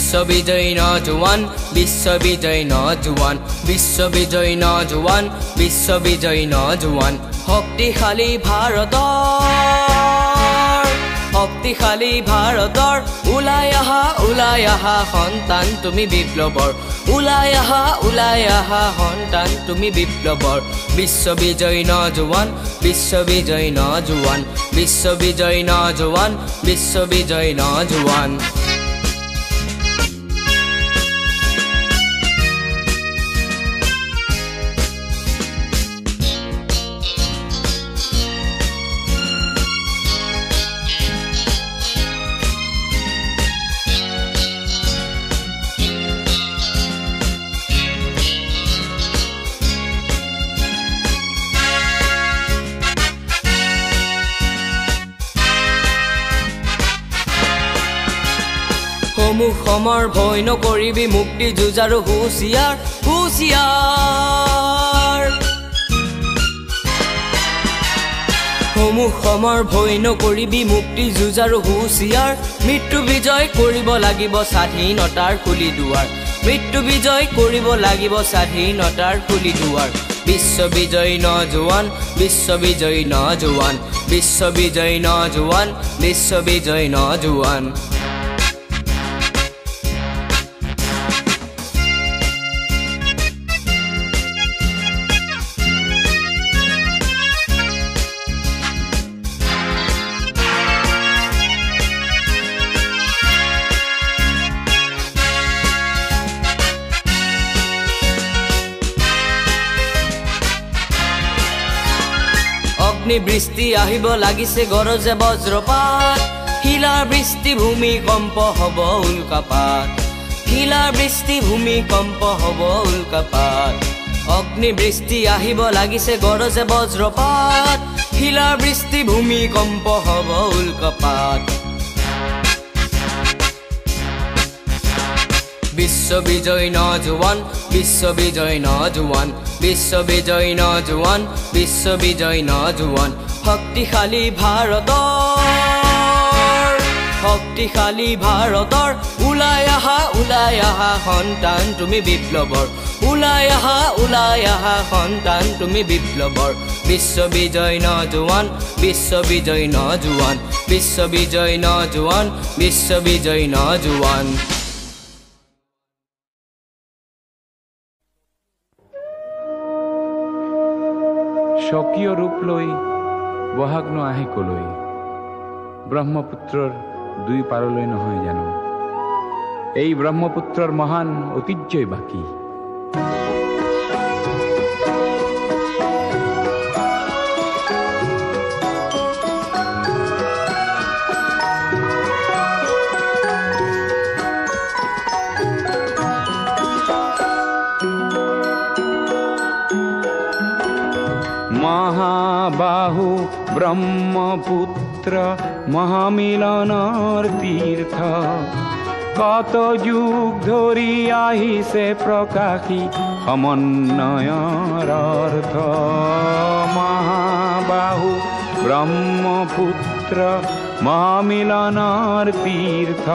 বিশ্ববিজয়ী নজওয়ান বিশ্ববিজয়ী নজওয়ান বিশ্ববিজয়ী নজওয়ান বিশ্ববিজয়ী নজওয়ান শক্তিশালী ভাৰতৰ ওলাই আহা সন্তান তুমি বিপ্লৱৰ ওলাই আহা সন্তান তুমি বিপ্লৱৰ বিশ্ববিজয়ী নজওয়ান বিশ্ববিজয়ী নজওয়ান বিশ্ববিজয়ী নজওয়ান বিশ্ববিজয়ী নজওয়ান সমূহ সমৰ ভয় নকৰিবি মুক্তি যুঁজাৰু হুঁচিয়াৰ সমূহ সমৰ ভয় নকৰিবি মুক্তি যুঁজাৰু হুঁচিয়াৰ মৃত্যু বিজয় কৰিব লাগিব স্বাধীনতাৰ খুলি দুৱাৰ মৃত্যু বিজয় কৰিব লাগিব স্বাধীনতাৰ খুলি দুৱাৰ বিশ্ববিজয়ী নজওয়ান বিশ্ববিজয়ী নজওয়ান বিশ্ববিজয়ী নজওয়ান বিশ্ববিজয়ী নজওয়ান বৃষ্টি আহিব লাগিছে গৰজে বজ্ৰপাত শিলাৰ বৃষ্টি ভূমিকম্প হ'ব উল্কাপাত শিলাৰ বৃষ্টি ভূমিকম্প হ'ব উল্কাপাত অগ্নি বৃষ্টি আহিব লাগিছে গৰজে বজ্ৰপাত শিলাৰ বৃষ্টি ভূমিকম্প হ'ব উল্কাপাত বিশ্ববিজয়ী নজওয়ান বিশ্ববিজয়ী নজওয়ান বিশ্ববিজয়ী নজওয়ান বিশ্ববিজয়ী নজওয়ান শক্তিশালী ভাৰতৰ ওলাই আহা সন্তান তুমি বিপ্লৱৰ ওলাই আহা সন্তান তুমি বিপ্লৱৰ বিশ্ববিজয়ী নজওয়ান বিশ্ববিজয়ী নজওয়ান বিশ্ববিজয়ী নজওয়ান বিশ্ববিজয়ী নজওয়ান স্বকীয় ৰূপ লৈ বহাগ ন আহে কলৈ ব্ৰহ্মপুত্ৰৰ দুই পাৰলৈ নহয় জানো এই ব্ৰহ্মপুত্ৰৰ মহান ঐতিহ্যই বাকী মহাবাহু ব্ৰহ্মপুত্ৰ মহামিলনৰ তীৰ্থ কত যুগ ধৰি আহিছে প্ৰকাশী সমন্বয়ৰ অৰ্থ মহাবাহু ব্ৰহ্মপুত্ৰ মহামিলনৰ তীৰ্থ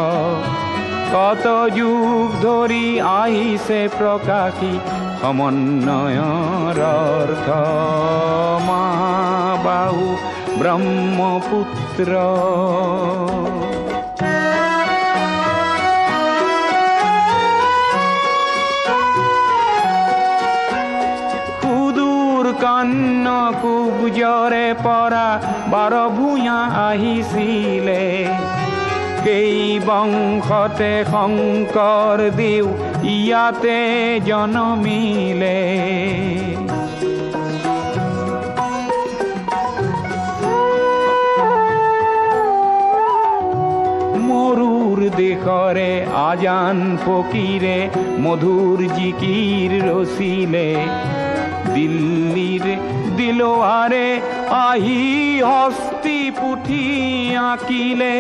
কত যুগ ধৰি আহিছে প্ৰকাশী সমন্বয়ৰ অৰ্থ মহাবাহু ব্ৰহ্মপুত্ৰ সুদূৰ কন্যকুব্জৰে পৰা বাৰ ভূঞা আহিছিলে কেই বংশতে শংকৰ দেও ইয়াতে জনমিলে মৰুৰ দেশৰে আজান ফকীৰে মধুৰ জিকিৰ ৰচিলে দিল্লীৰ দিলৱাৰে আহি হস্তি পুথি আঁকিলে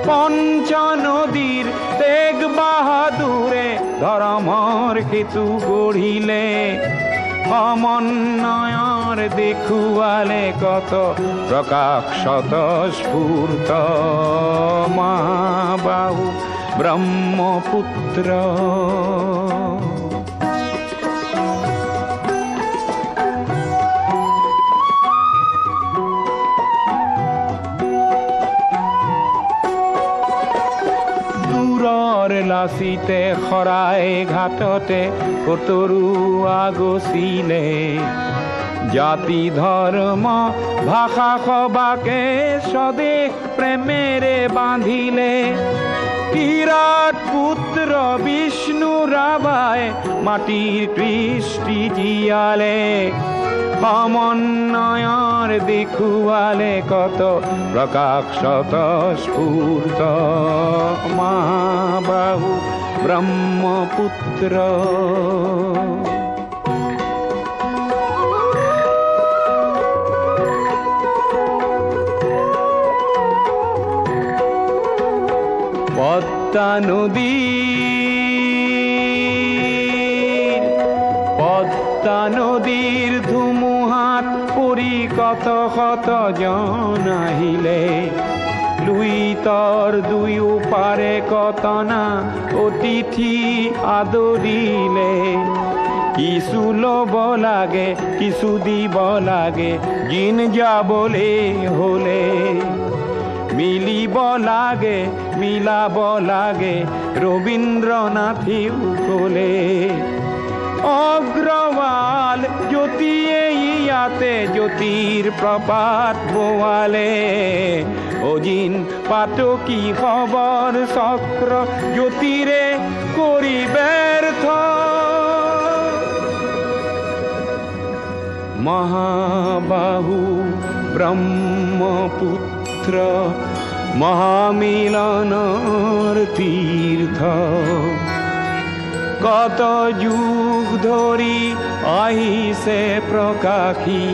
পঞ্চ নদীৰ তেগ বাহাদুৰে ধৰ্মৰ সেতু গঢ়িলে সমন্বয়ৰ দেখুৱালে কত প্ৰকাশ স্ফূৰ্ত মহাবাহু ব্ৰহ্মপুত্ৰ। লাচিতে খৰাই ঘাটতে কতৰুৱা গছিলে, জাতি ধৰ্ম ভাষা সবাকে স্বদেশ প্ৰেমেৰে বান্ধিলে। বিৰাট পুত্ৰ বিষ্ণু ৰাভাই মাটিৰ কৃষ্টি জীয়ালে, সমন্বয়ৰ দেখুৱালে কত প্ৰকাশ স্ফূৰ্ত। মহাবাহু ব্ৰহ্মপুত্ৰ। পদ্মা নদীৰ ধুমুহাত পৰি কত শত জন আহিলে, লুইতৰ দুয়ো পাৰে কতনা অতিথি আদৰিলে। কিছু ল'ব লাগে কিছু দিব লাগে, জিন যাবলে হলে মিলিব লাগে মিলাব লাগে, ৰবীন্দ্ৰনাথেও ক'লে। অগ্ৰৱাল জ্যোতিয়ে ইয়াতে জ্যোতিৰ প্ৰপাত বোৱালে, অজিন পাতকী খবৰ চক্ৰ জ্যোতিৰে কৰি ব্যৰ্থ। মহাবাহু ব্ৰহ্মপুত্ৰ, মহামিলনৰ তীৰ্থ। কত যুগ ধৰি আহিছে প্ৰকাশী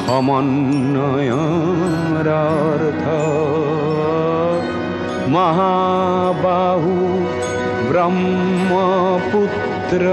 সমন্বয়ৰ অৰ্থ। মহাবাহু ব্ৰহ্মপুত্ৰ।